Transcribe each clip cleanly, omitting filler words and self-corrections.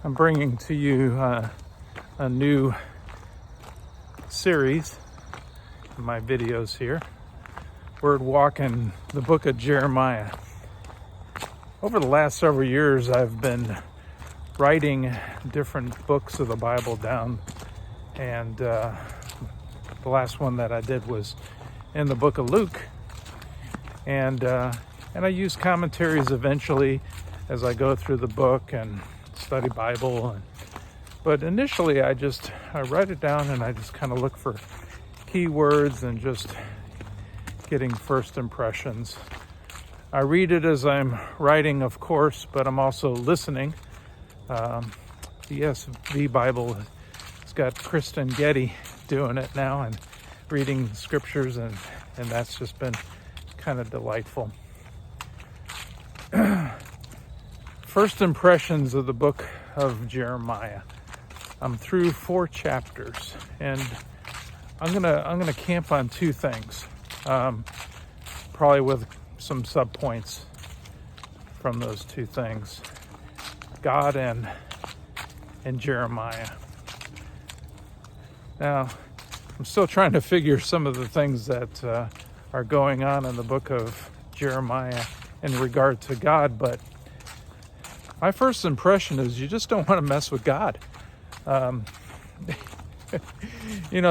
I'm bringing to you a new series in my videos here. Word Walk in the book of Jeremiah. Over the last several years, I've been writing different books of the Bible down, and the last one that I did was in the book of Luke, and I use commentaries eventually as I go through the book and study Bible. But initially, I write it down and I just kind of look for key words and just getting first impressions. I read it as I'm writing, of course, but I'm also listening. The ESV Bible has got Kristen Getty doing it now and reading scriptures, and that's just been kind of delightful. First impressions of the book of Jeremiah. I'm through 4 chapters, and I'm gonna camp on 2 things, probably with some subpoints from those 2 things: God and Jeremiah. Now, I'm still trying to figure some of the things that are going on in the book of Jeremiah in regard to God, but my first impression is you just don't want to mess with God.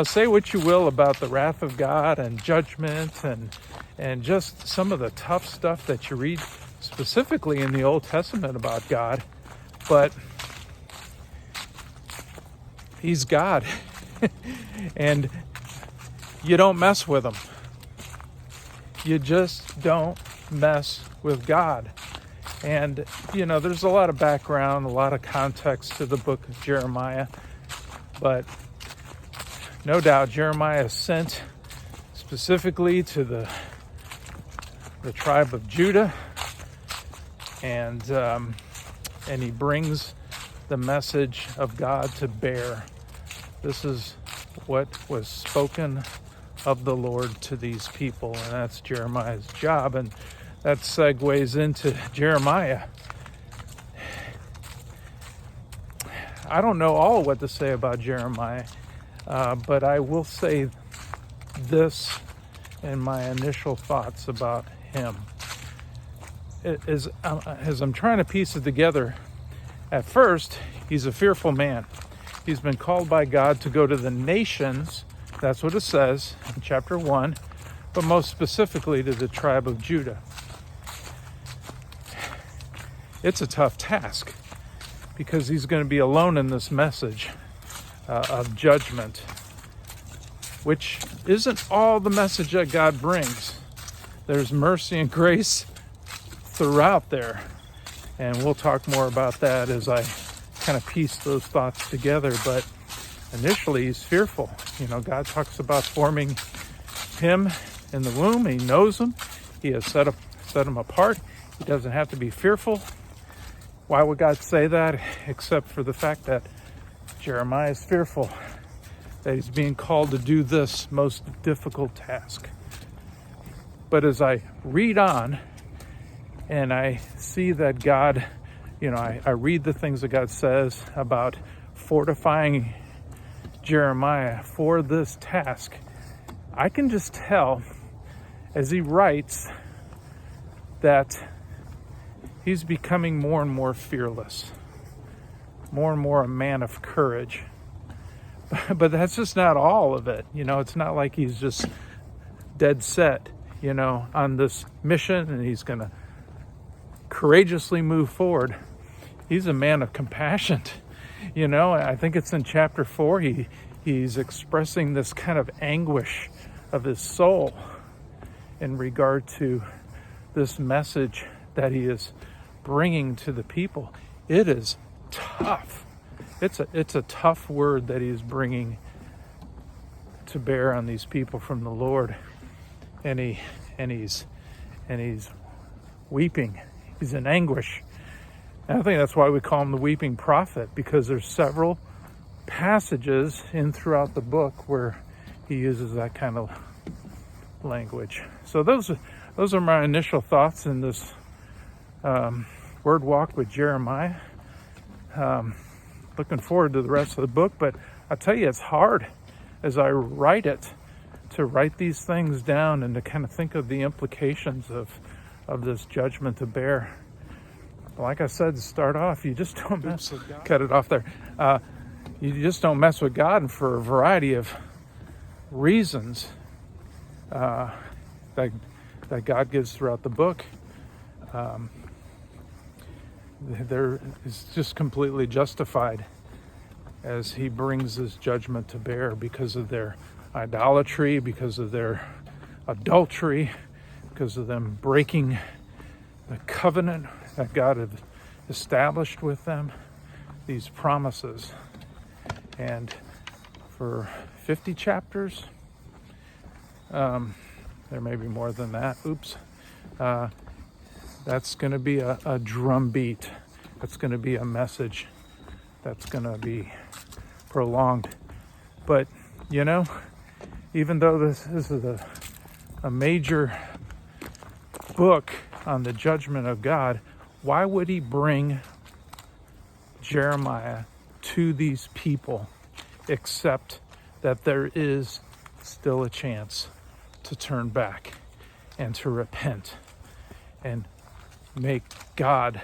Say what you will about the wrath of God and judgment and just some of the tough stuff that you read specifically in the Old Testament about God, but He's God. And you don't mess with Him. You just don't mess with God. And, there's a lot of background, a lot of context to the book of Jeremiah. But no doubt Jeremiah is sent specifically to the tribe of Judah. And he brings the message of God to bear. This is what was spoken of the Lord to these people, and that's Jeremiah's job. And that segues into Jeremiah. I don't know all what to say about Jeremiah, but I will say this in my initial thoughts about him. As I'm trying to piece it together, at first, he's a fearful man. He's been called by God to go to the nations. That's what it says in chapter 1, but most specifically to the tribe of Judah. It's a tough task because he's going to be alone in this message of judgment, which isn't all the message that God brings. There's mercy and grace throughout there, and we'll talk more about that as I kind of piece those thoughts together. But initially, he's fearful. God talks about forming him in the womb. He knows him. He has set him apart. He doesn't have to be fearful. Why would God say that? Except for the fact that Jeremiah is fearful, that he's being called to do this most difficult task. But as I read on and I see that God, I read the things that God says about fortifying Jeremiah for this task, I can just tell as he writes that he's becoming more and more fearless, more and more a man of courage. But that's just not all of it. It's not like he's just dead set, on this mission and he's going to courageously move forward. He's a man of compassion. I think it's in chapter 4, he's expressing this kind of anguish of his soul in regard to this message that he is bringing to the people. It is tough. It's a tough word that he's bringing to bear on these people from the Lord, and he's weeping. He's in anguish. And I think that's why we call him the weeping prophet, because there's several passages in throughout the book where he uses that kind of language. So those are my initial thoughts in this word walk with Jeremiah. looking forward to the rest of the book, but I tell you, it's hard as I write it to write these things down and to kind of think of the implications of this judgment to bear. Like I said, to start off, you just don't mess with God. Cut it off there. You just don't mess with God for a variety of reasons that God gives throughout the book. There is just completely justified as he brings his judgment to bear because of their idolatry, because of their adultery, because of them breaking the covenant that God had established with them, these promises. And for 50 chapters, there may be more than that. That's going to be a drum beat. That's going to be a message that's going to be prolonged. But, even though this is a major book on the judgment of God, why would he bring Jeremiah to these people except that there is still a chance to turn back and to repent and make God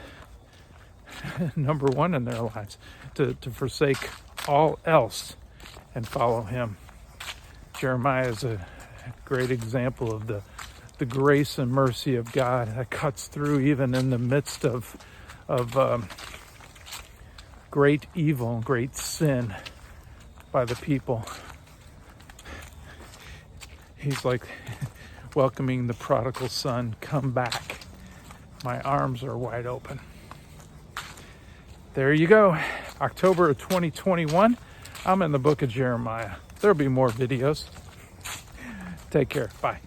number one in their lives, to forsake all else and follow him. Jeremiah is a great example of the grace and mercy of God that cuts through even in the midst of great evil, great sin by the people. He's like welcoming the prodigal son, come back. My arms are wide open. There you go. October of 2021. I'm in the book of Jeremiah. There'll be more videos. Take care. Bye.